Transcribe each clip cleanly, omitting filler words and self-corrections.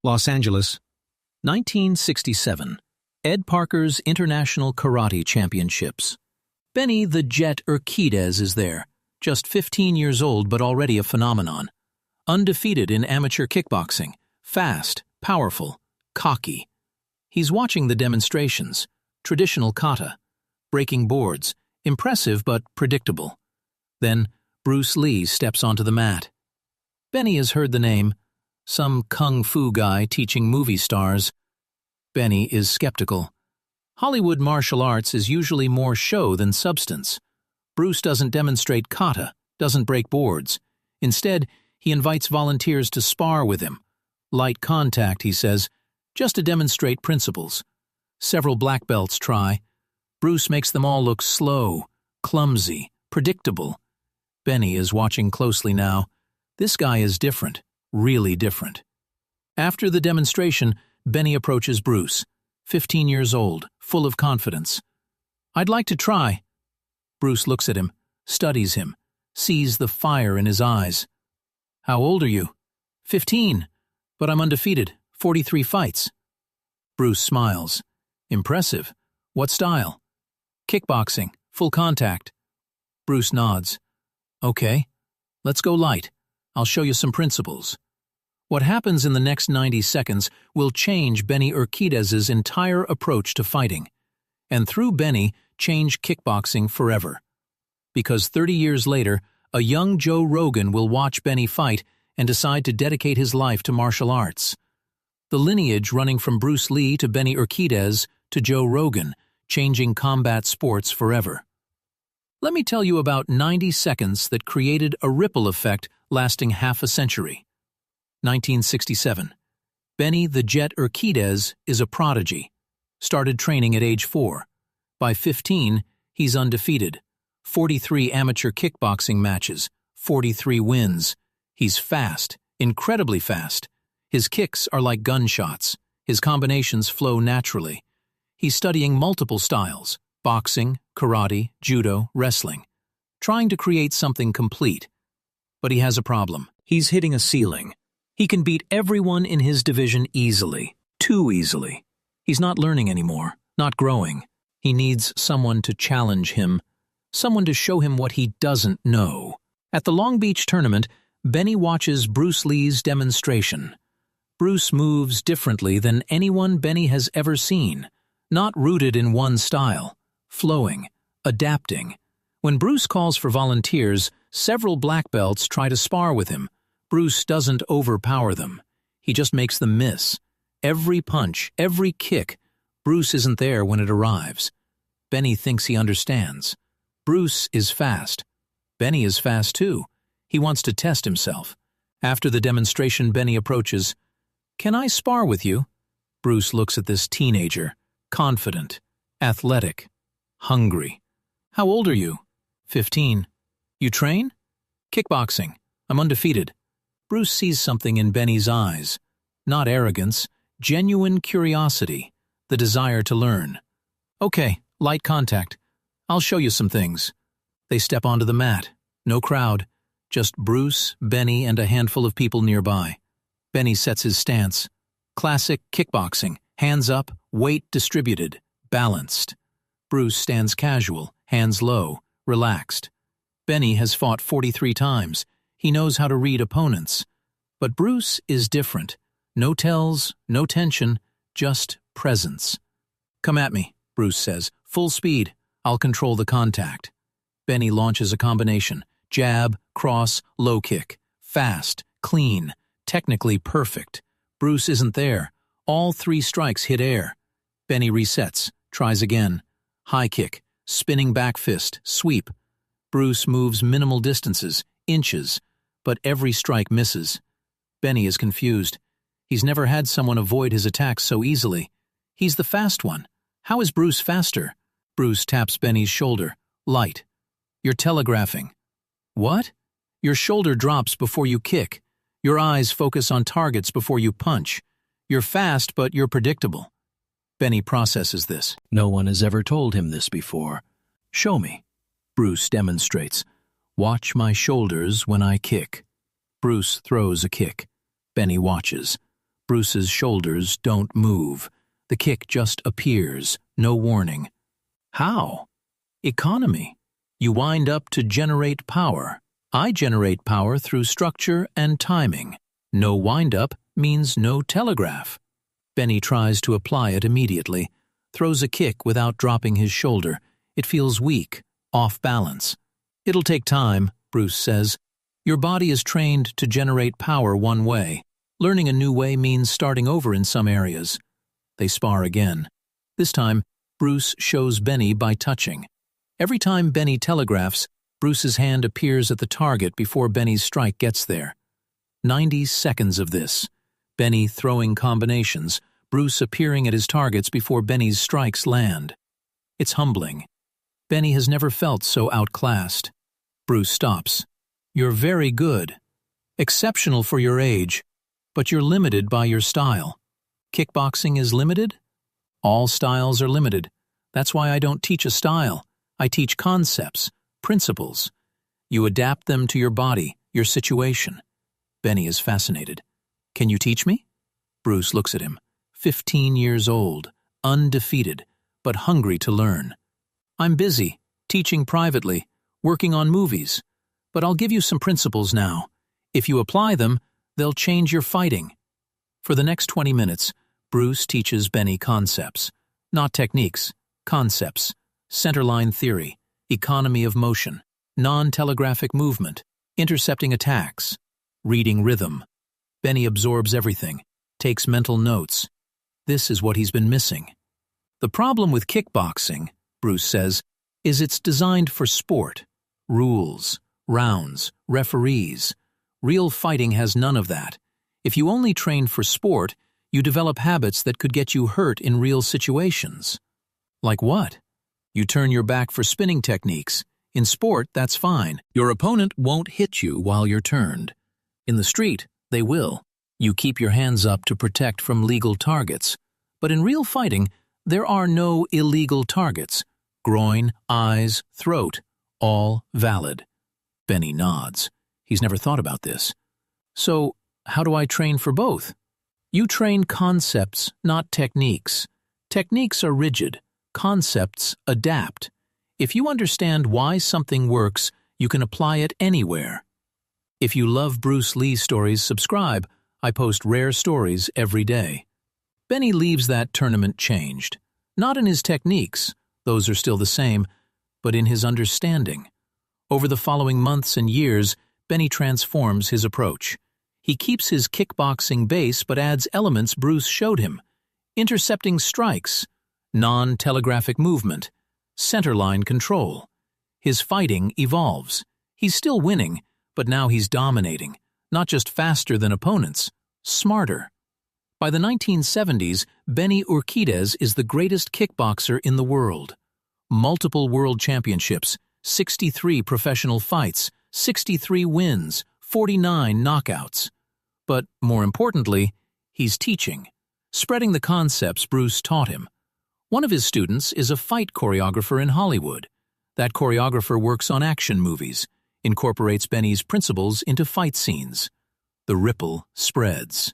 Los Angeles, 1967. Ed Parker's International Karate Championships. Benny the Jet Urquidez is there, just 15 years old but already a phenomenon. Undefeated in amateur kickboxing, fast, powerful, cocky. He's watching the demonstrations, traditional kata, breaking boards, impressive but predictable. Then Bruce Lee steps onto the mat. Benny has heard the name, some kung fu guy teaching movie stars. Benny is skeptical. Hollywood martial arts is usually more show than substance. Bruce doesn't demonstrate kata, doesn't break boards. Instead, he invites volunteers to spar with him. Light contact, he says, just to demonstrate principles. Several black belts try. Bruce makes them all look slow, clumsy, predictable. Benny is watching closely now. This guy is different, really different. After the demonstration, Benny approaches Bruce, 15 years old, full of confidence. "I'd like to try." Bruce looks at him, studies him, sees the fire in his eyes. "How old are you?" "15, but I'm undefeated, 43 fights." Bruce smiles. "Impressive. What style?" "Kickboxing, full contact." Bruce nods. "Okay, let's go light. I'll show you some principles." What happens in the next 90 seconds will change Benny Urquidez's entire approach to fighting, and through Benny, change kickboxing forever. Because 30 years later, a young Joe Rogan will watch Benny fight and decide to dedicate his life to martial arts. The lineage running from Bruce Lee to Benny Urquidez to Joe Rogan, changing combat sports forever. Let me tell you about 90 seconds that created a ripple effect lasting half a century. 1967. Benny the Jet Urquidez is a prodigy. Started training at age 4. By 15, he's undefeated. 43 amateur kickboxing matches, 43 wins. He's fast, incredibly fast. His kicks are like gunshots. His combinations flow naturally. He's studying multiple styles, boxing, karate, judo, wrestling, trying to create something complete. But he has a problem. He's hitting a ceiling. He can beat everyone in his division easily, too easily. He's not learning anymore, not growing. He needs someone to challenge him, someone to show him what he doesn't know. At the Long Beach tournament, Benny watches Bruce Lee's demonstration. Bruce moves differently than anyone Benny has ever seen, not rooted in one style, flowing, adapting. When Bruce calls for volunteers, several black belts try to spar with him. Bruce doesn't overpower them. He just makes them miss. Every punch, every kick, Bruce isn't there when it arrives. Benny thinks he understands. Bruce is fast. Benny is fast too. He wants to test himself. After the demonstration, Benny approaches. "Can I spar with you?" Bruce looks at this teenager, confident, athletic, hungry. "How old are you?" 15. "You train?" "Kickboxing. I'm undefeated." Bruce sees something in Benny's eyes. Not arrogance, genuine curiosity, the desire to learn. "Okay, light contact. I'll show you some things." They step onto the mat. No crowd. Just Bruce, Benny, and a handful of people nearby. Benny sets his stance. Classic kickboxing. Hands up, weight distributed, balanced. Bruce stands casual, hands low, relaxed. Benny has fought 43 times. He knows how to read opponents. But Bruce is different. No tells, no tension, just presence. "Come at me," Bruce says. "Full speed. I'll control the contact." Benny launches a combination. Jab, cross, low kick. Fast, clean, technically perfect. Bruce isn't there. All 3 strikes hit air. Benny resets, tries again. High kick, spinning back fist, sweep. Bruce moves minimal distances, inches, but every strike misses. Benny is confused. He's never had someone avoid his attacks so easily. He's the fast one. How is Bruce faster? Bruce taps Benny's shoulder. Light. "You're telegraphing." "What?" "Your shoulder drops before you kick. Your eyes focus on targets before you punch. You're fast, but you're predictable." Benny processes this. No one has ever told him this before. "Show me." Bruce demonstrates. "Watch my shoulders when I kick." Bruce throws a kick. Benny watches. Bruce's shoulders don't move. The kick just appears, no warning. How? Economy. You wind up to generate power. I generate power through structure and timing. No wind-up means no telegraph. Benny tries to apply it immediately, throws a kick without dropping his shoulder. It feels weak, off balance. It'll take time, Bruce says. Your body is trained to generate power one way. Learning a new way means starting over in some areas. They spar again. This time, Bruce shows Benny by touching. Every time Benny telegraphs, Bruce's hand appears at the target before Benny's strike gets there. 90 seconds of this. Benny throwing combinations, Bruce appearing at his targets before Benny's strikes land. It's humbling. Benny has never felt so outclassed. Bruce stops. You're very good. Exceptional for your age, but you're limited by your style. Kickboxing is limited? All styles are limited. That's why I don't teach a style. I teach concepts, principles. You adapt them to your body, your situation. Benny is fascinated. Can you teach me? Bruce looks at him. 15 years old, undefeated, but hungry to learn. I'm busy, teaching privately, working on movies. But I'll give you some principles now. If you apply them, they'll change your fighting. For the next 20 minutes, Bruce teaches Benny concepts. Not techniques, concepts. Centerline theory, economy of motion, non-telegraphic movement, intercepting attacks, reading rhythm. Benny absorbs everything, takes mental notes. This is what he's been missing. The problem with kickboxing, Bruce says, is it's designed for sport. Rules, rounds, referees. Real fighting has none of that. If you only train for sport, you develop habits that could get you hurt in real situations. Like what? You turn your back for spinning techniques. In sport, that's fine. Your opponent won't hit you while you're turned. In the street, they will. You keep your hands up to protect from legal targets. But in real fighting, there are no illegal targets. Groin, eyes, throat, all valid. Benny nods. He's never thought about this. So, how do I train for both? You train concepts, not techniques. Techniques are rigid. Concepts adapt. If you understand why something works, you can apply it anywhere. If you love Bruce Lee stories, subscribe. I post rare stories every day. Benny leaves that tournament changed. Not in his techniques, those are still the same, but in his understanding. Over the following months and years, Benny transforms his approach. He keeps his kickboxing base but adds elements Bruce showed him. Intercepting strikes, non-telegraphic movement, centerline control. His fighting evolves. He's still winning, but now he's dominating. Not just faster than opponents, smarter. By the 1970s, Benny Urquidez is the greatest kickboxer in the world. Multiple world championships, 63 professional fights, 63 wins, 49 knockouts. But more importantly, he's teaching, spreading the concepts Bruce taught him. One of his students is a fight choreographer in Hollywood. That choreographer works on action movies, incorporates Benny's principles into fight scenes. The ripple spreads.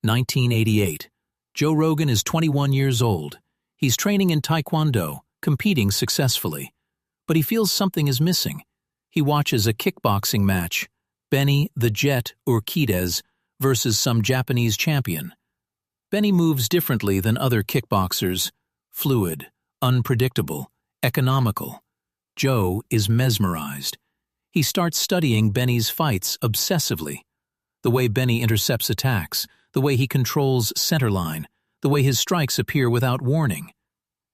1988. Joe Rogan is 21 years old. He's training in Taekwondo, competing successfully. But he feels something is missing. He watches a kickboxing match, Benny the Jet Urquidez versus some Japanese champion. Benny moves differently than other kickboxers. Fluid, unpredictable, economical. Joe is mesmerized. He starts studying Benny's fights obsessively. The way Benny intercepts attacks, the way he controls centerline, the way his strikes appear without warning.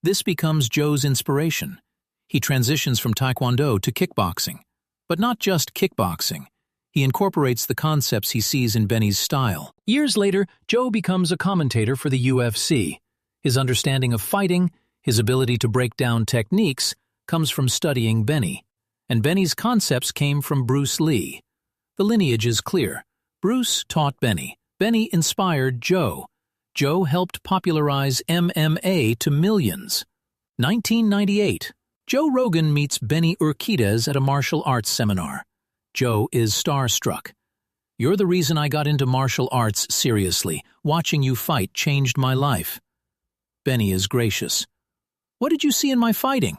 This becomes Joe's inspiration. He transitions from Taekwondo to kickboxing. But not just kickboxing. He incorporates the concepts he sees in Benny's style. Years later, Joe becomes a commentator for the UFC. His understanding of fighting, his ability to break down techniques, comes from studying Benny. And Benny's concepts came from Bruce Lee. The lineage is clear. Bruce taught Benny. Benny inspired Joe. Joe helped popularize MMA to millions. 1998. Joe Rogan meets Benny Urquidez at a martial arts seminar. Joe is starstruck. You're the reason I got into martial arts seriously. Watching you fight changed my life. Benny is gracious. What did you see in my fighting?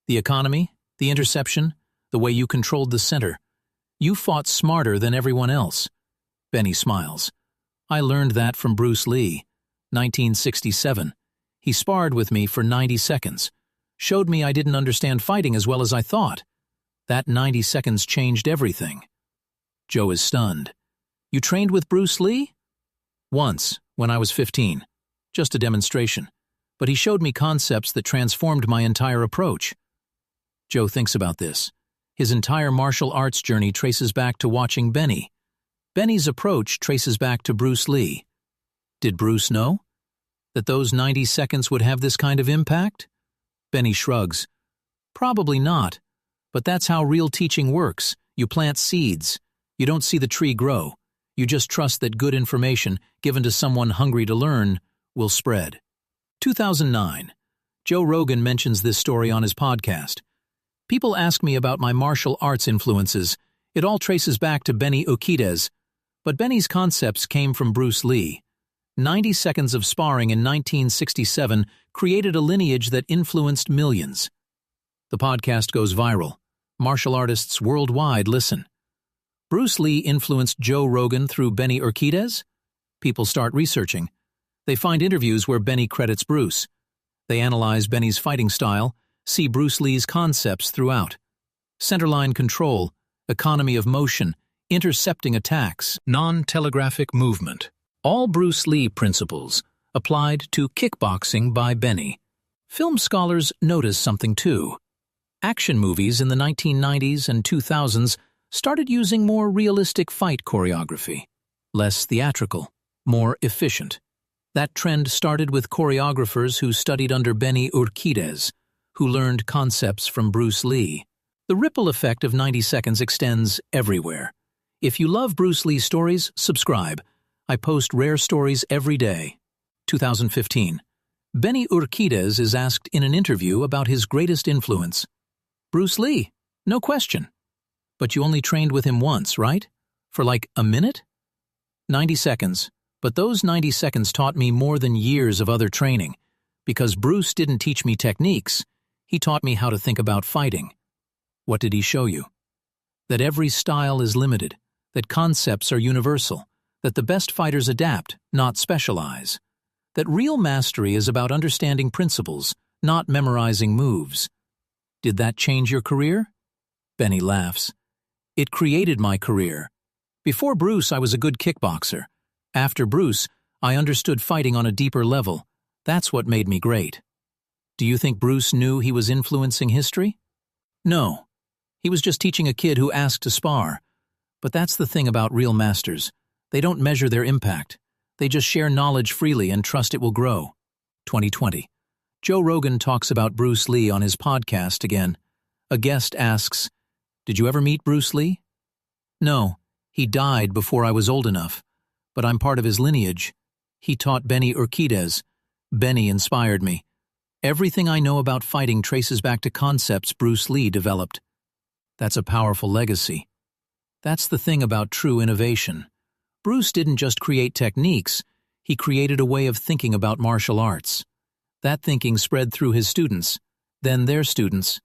The economy, the interception, the way you controlled the center. You fought smarter than everyone else. Benny smiles. I learned that from Bruce Lee. 1967. He sparred with me for 90 seconds. Showed me I didn't understand fighting as well as I thought. That 90 seconds changed everything. Joe is stunned. You trained with Bruce Lee? Once, when I was 15. Just a demonstration. But he showed me concepts that transformed my entire approach. Joe thinks about this. His entire martial arts journey traces back to watching Benny. Benny's approach traces back to Bruce Lee. Did Bruce know that those 90 seconds would have this kind of impact? Benny shrugs. Probably not, but that's how real teaching works. You plant seeds. You don't see the tree grow. You just trust that good information, given to someone hungry to learn, will spread. 2009. Joe Rogan mentions this story on his podcast. People ask me about my martial arts influences. It all traces back to Benny Urquidez, but Benny's concepts came from Bruce Lee. 90 seconds of sparring in 1967 created a lineage that influenced millions. The podcast goes viral. Martial artists worldwide listen. Bruce Lee influenced Joe Rogan through Benny Urquidez? People start researching. They find interviews where Benny credits Bruce. They analyze Benny's fighting style, see Bruce Lee's concepts throughout. Centerline control, economy of motion, intercepting attacks, non-telegraphic movement. All Bruce Lee principles applied to kickboxing by Benny. Film scholars notice something too. Action movies in the 1990s and 2000s started using more realistic fight choreography. Less theatrical, more efficient. That trend started with choreographers who studied under Benny Urquidez, who learned concepts from Bruce Lee. The ripple effect of 90 seconds extends everywhere. If you love Bruce Lee stories, subscribe. I post rare stories every day. 2015. Benny Urquidez is asked in an interview about his greatest influence. Bruce Lee, no question. But you only trained with him once, right? For like a minute? 90 seconds. But those 90 seconds taught me more than years of other training. Because Bruce didn't teach me techniques, he taught me how to think about fighting. What did he show you? That every style is limited, that concepts are universal, that the best fighters adapt, not specialize, that real mastery is about understanding principles, not memorizing moves. Did that change your career? Benny laughs. It created my career. Before Bruce, I was a good kickboxer. After Bruce, I understood fighting on a deeper level. That's what made me great. Do you think Bruce knew he was influencing history? No. He was just teaching a kid who asked to spar. But that's the thing about real masters. They don't measure their impact. They just share knowledge freely and trust it will grow. 2020. Joe Rogan talks about Bruce Lee on his podcast again. A guest asks, "Did you ever meet Bruce Lee?" No, he died before I was old enough, but I'm part of his lineage. He taught Benny Urquidez. Benny inspired me. Everything I know about fighting traces back to concepts Bruce Lee developed. That's a powerful legacy. That's the thing about true innovation. Bruce didn't just create techniques, he created a way of thinking about martial arts. That thinking spread through his students, then their students.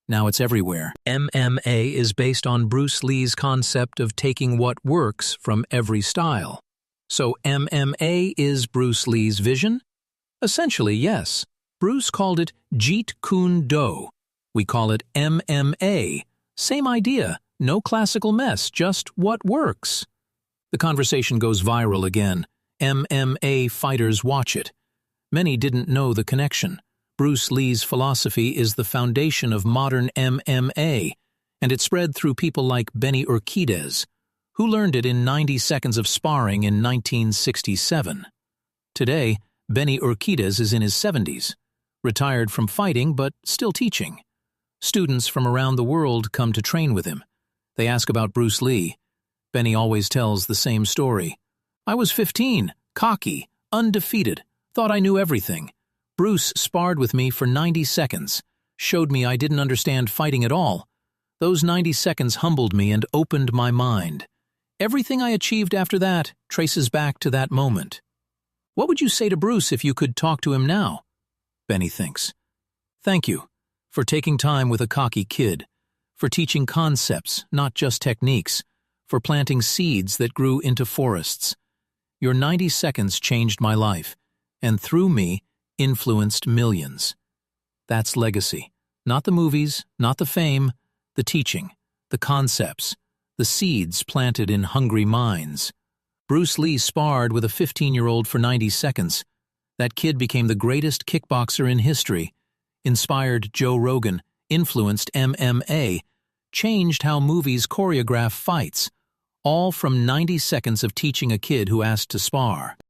Now it's everywhere. MMA is based on Bruce Lee's concept of taking what works from every style. So MMA is Bruce Lee's vision? Essentially, yes. Bruce called it Jeet Kune Do. We call it MMA. Same idea, no classical mess, just what works. The conversation goes viral again. MMA fighters watch it. Many didn't know the connection. Bruce Lee's philosophy is the foundation of modern MMA, and it spread through people like Benny Urquidez, who learned it in 90 seconds of sparring in 1967. Today, Benny Urquidez is in his 70s, retired from fighting but still teaching. Students from around the world come to train with him. They ask about Bruce Lee. Benny always tells the same story. I was 15, cocky, undefeated, thought I knew everything. Bruce sparred with me for 90 seconds, showed me I didn't understand fighting at all. Those 90 seconds humbled me and opened my mind. Everything I achieved after that traces back to that moment. What would you say to Bruce if you could talk to him now? Benny thinks. Thank you for taking time with a cocky kid, for teaching concepts, not just techniques, for planting seeds that grew into forests. Your 90 seconds changed my life, and through me, influenced millions. That's legacy. Not the movies, not the fame, the teaching, the concepts, the seeds planted in hungry minds. Bruce Lee sparred with a 15-year-old for 90 seconds. That kid became the greatest kickboxer in history, inspired Joe Rogan, influenced MMA, changed how movies choreograph fights, all from 90 seconds of teaching a kid who asked to spar.